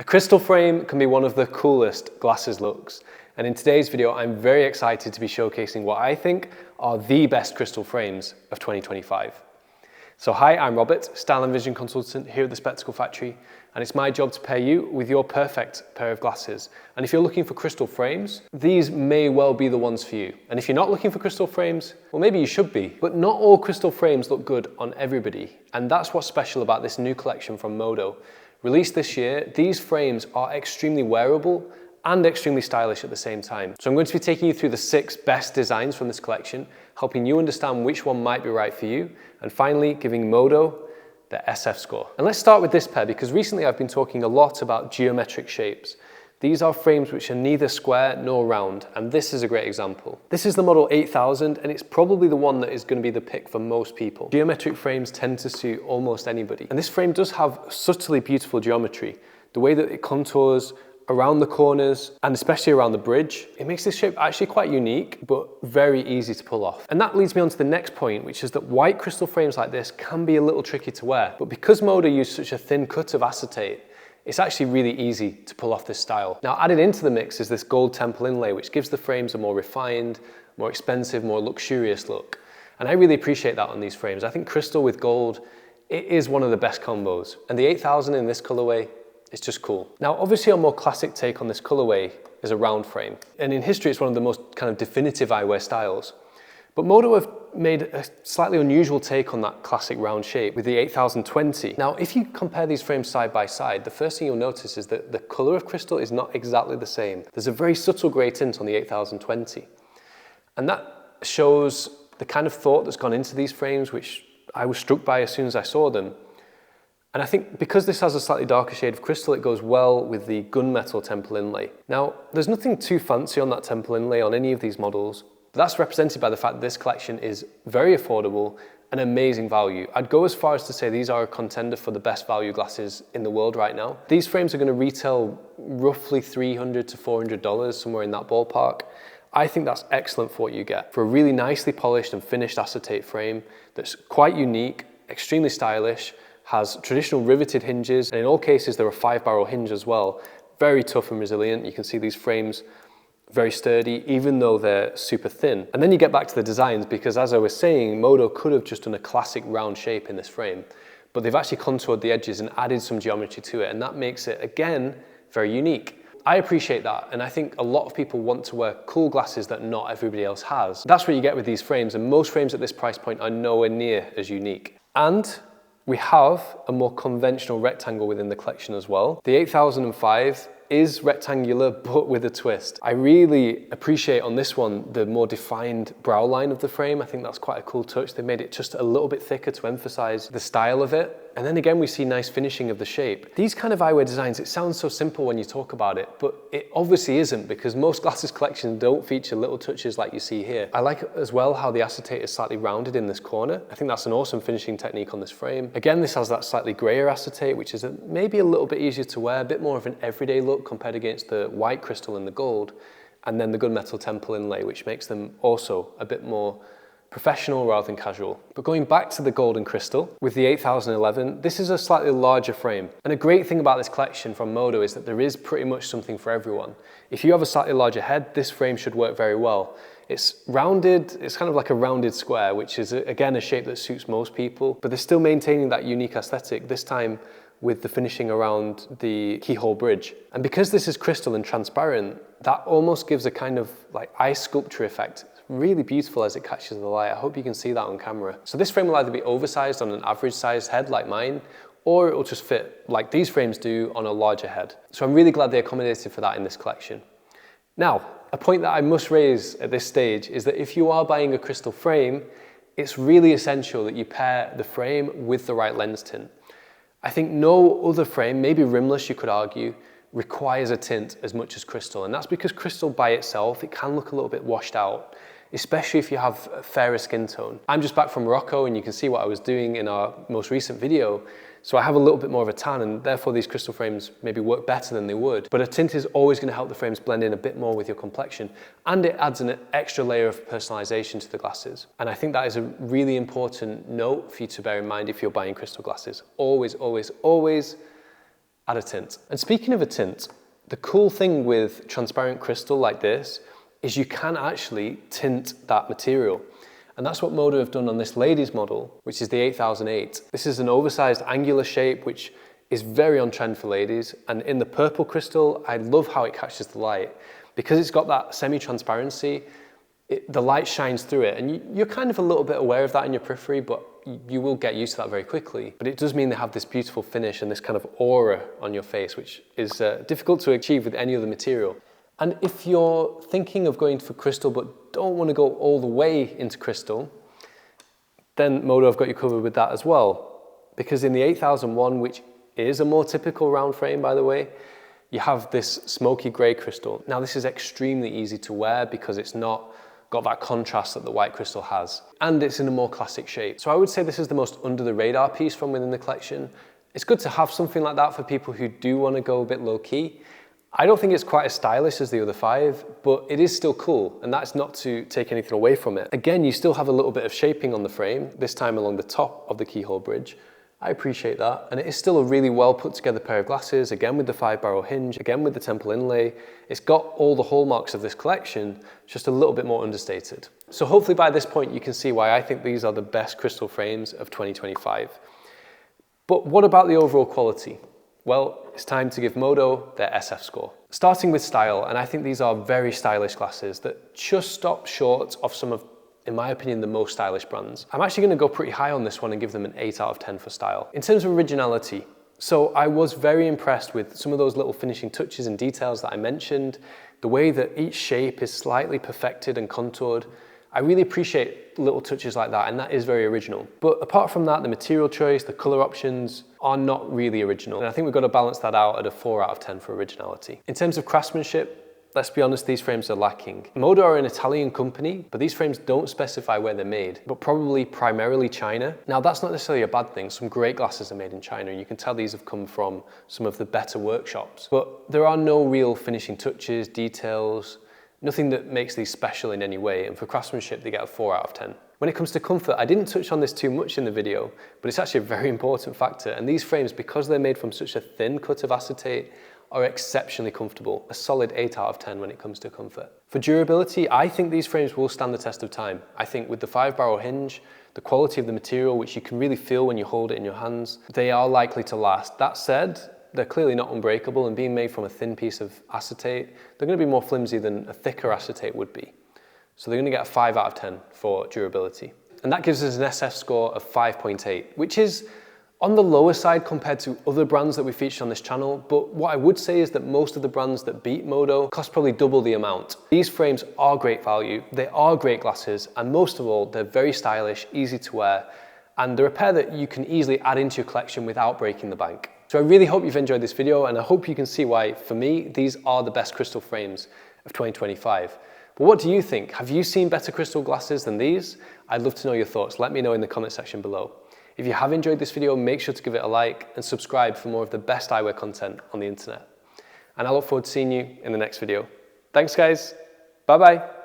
A crystal frame can be one of the coolest glasses looks, and in today's video I'm very excited to be showcasing what I think are the best crystal frames of 2025. So hi, I'm Robert, Style and Vision Consultant here at the Spectacle Factory, and it's my job to pair you with your perfect pair of glasses. And if you're looking for crystal frames, these may well be the ones for you. And if you're not looking for crystal frames, well, maybe you should be. But not all crystal frames look good on everybody, and that's what's special about this new collection from Modo. Released this year, these frames are extremely wearable and extremely stylish at the same time. So I'm going to be taking you through the 6 best designs from this collection, helping you understand which one might be right for you, and finally giving Modo their SF score. And let's start with this pair, because recently I've been talking a lot about geometric shapes. These are frames which are neither square nor round, and this is a great example. This is the model 8000, and it's probably the one that is going to be the pick for most people. Geometric frames tend to suit almost anybody. And this frame does have subtly beautiful geometry. The way that it contours around the corners, and especially around the bridge, it makes this shape actually quite unique, but very easy to pull off. And that leads me on to the next point, which is that white crystal frames like this can be a little tricky to wear. But because Modo used such a thin cut of acetate, it's actually really easy to pull off this style. Now, added into the mix is this gold temple inlay, which gives the frames a more refined, more expensive, more luxurious look. And I really appreciate that on these frames. I think crystal with gold, it is one of the best combos. And the 8000 in this colorway, it's just cool. Now, obviously, a more classic take on this colorway is a round frame. And in history, it's one of the most kind of definitive eyewear styles. But Modo have made a slightly unusual take on that classic round shape with the 8020. Now, if you compare these frames side by side, the first thing you'll notice is that the color of crystal is not exactly the same. There's a very subtle gray tint on the 8020. And that shows the kind of thought that's gone into these frames, which I was struck by as soon as I saw them. And I think because this has a slightly darker shade of crystal, it goes well with the gunmetal temple inlay. Now, there's nothing too fancy on that temple inlay on any of these models. That's represented by the fact that this collection is very affordable and amazing value. I'd go as far as to say these are a contender for the best value glasses in the world right now. These frames are going to retail roughly $300 to $400, somewhere in that ballpark. I think that's excellent for what you get. For a really nicely polished and finished acetate frame that's quite unique, extremely stylish, has traditional riveted hinges, and in all cases there are 5-barrel hinge as well. Very tough and resilient. You can see these frames very sturdy, even though they're super thin. And then you get back to the designs, because as I was saying, Modo could have just done a classic round shape in this frame, but they've actually contoured the edges and added some geometry to it, and that makes it, again, very unique. I appreciate that, and I think a lot of people want to wear cool glasses that not everybody else has. That's what you get with these frames, and most frames at this price point are nowhere near as unique. And we have a more conventional rectangle within the collection as well. The 8005 is rectangular, but with a twist. I really appreciate on this one the more defined brow line of the frame. I think that's quite a cool touch. They made it just a little bit thicker to emphasize the style of it. And then again, we see nice finishing of the shape. These kind of eyewear designs, it sounds so simple when you talk about it, but it obviously isn't, because most glasses collections don't feature little touches like you see here. I like as well how the acetate is slightly rounded in this corner. I think that's an awesome finishing technique on this frame. Again, this has that slightly grayer acetate, which is maybe a little bit easier to wear, a bit more of an everyday look compared against the white crystal and the gold, and then the gunmetal temple inlay, which makes them also a bit more professional rather than casual. But going back to the gold and crystal, with the 8011, this is a slightly larger frame. And a great thing about this collection from Modo is that there is pretty much something for everyone. If you have a slightly larger head, this frame should work very well. It's rounded, it's kind of like a rounded square, which is again a shape that suits most people, but they're still maintaining that unique aesthetic, this time with the finishing around the keyhole bridge. And because this is crystal and transparent, that almost gives a kind of like ice sculpture effect. It's really beautiful as it catches the light. I hope you can see that on camera. So this frame will either be oversized on an average sized head like mine, or it will just fit like these frames do on a larger head. So I'm really glad they accommodated for that in this collection. Now, a point that I must raise at this stage is that if you are buying a crystal frame, it's really essential that you pair the frame with the right lens tint. I think no other frame, maybe rimless you could argue, requires a tint as much as crystal. And that's because crystal by itself, it can look a little bit washed out, especially if you have a fairer skin tone. I'm just back from Morocco, and you can see what I was doing in our most recent video. So I have a little bit more of a tan, and therefore these crystal frames maybe work better than they would. But a tint is always going to help the frames blend in a bit more with your complexion, and it adds an extra layer of personalization to the glasses. And I think that is a really important note for you to bear in mind if you're buying crystal glasses. Always, always, always add a tint. And speaking of a tint, the cool thing with transparent crystal like this is you can actually tint that material. And that's what Modo have done on this ladies model, which is the 8008. This is an oversized angular shape, which is very on trend for ladies. And in the purple crystal, I love how it catches the light. Because it's got that semi-transparency, the light shines through it. And you're kind of a little bit aware of that in your periphery, but you will get used to that very quickly. But it does mean they have this beautiful finish and this kind of aura on your face, which is difficult to achieve with any other material. And if you're thinking of going for crystal but don't want to go all the way into crystal, then Modo have got you covered with that as well. Because in the 8001, which is a more typical round frame, by the way, you have this smoky grey crystal. Now this is extremely easy to wear because it's not got that contrast that the white crystal has. And it's in a more classic shape. So I would say this is the most under the radar piece from within the collection. It's good to have something like that for people who do want to go a bit low key. I don't think it's quite as stylish as the other five, but it is still cool, and that's not to take anything away from it. Again, you still have a little bit of shaping on the frame, this time along the top of the keyhole bridge. I appreciate that, and it is still a really well put together pair of glasses, again with the 5-barrel hinge, again with the temple inlay. It's got all the hallmarks of this collection, just a little bit more understated. So hopefully by this point you can see why I think these are the best crystal frames of 2025. But what about the overall quality? Well, it's time to give Modo their SF score. Starting with style, and I think these are very stylish glasses that just stop short of some of, in my opinion, the most stylish brands. I'm actually going to go pretty high on this one and give them an 8 out of 10 for style. In terms of originality, so I was very impressed with some of those little finishing touches and details that I mentioned, the way that each shape is slightly perfected and contoured. I really appreciate little touches like that, and that is very original. But apart from that, the material choice, the color options are not really original. And I think we've got to balance that out at a 4 out of 10 for originality. In terms of craftsmanship, let's be honest, these frames are lacking. Modo are an Italian company, but these frames don't specify where they're made, but probably primarily China. Now, that's not necessarily a bad thing. Some great glasses are made in China, and you can tell these have come from some of the better workshops. But there are no real finishing touches, details, nothing that makes these special in any way, and for craftsmanship they get a 4 out of 10. When it comes to comfort, I didn't touch on this too much in the video, but it's actually a very important factor, and these frames, because they're made from such a thin cut of acetate, are exceptionally comfortable, a solid 8 out of 10 when it comes to comfort. For durability, I think these frames will stand the test of time. I think with the 5-barrel hinge, the quality of the material, which you can really feel when you hold it in your hands, they are likely to last. That said, they're clearly not unbreakable, and being made from a thin piece of acetate, they're going to be more flimsy than a thicker acetate would be. So they're going to get a 5 out of 10 for durability. And that gives us an SF score of 5.8, which is on the lower side compared to other brands that we featured on this channel. But what I would say is that most of the brands that beat Modo cost probably double the amount. These frames are great value, they are great glasses, and most of all, they're very stylish, easy to wear, and they're a pair that you can easily add into your collection without breaking the bank. So I really hope you've enjoyed this video, and I hope you can see why, for me, these are the best crystal frames of 2025. But what do you think? Have you seen better crystal glasses than these? I'd love to know your thoughts. Let me know in the comment section below. If you have enjoyed this video, make sure to give it a like and subscribe for more of the best eyewear content on the internet. And I look forward to seeing you in the next video. Thanks guys, bye bye.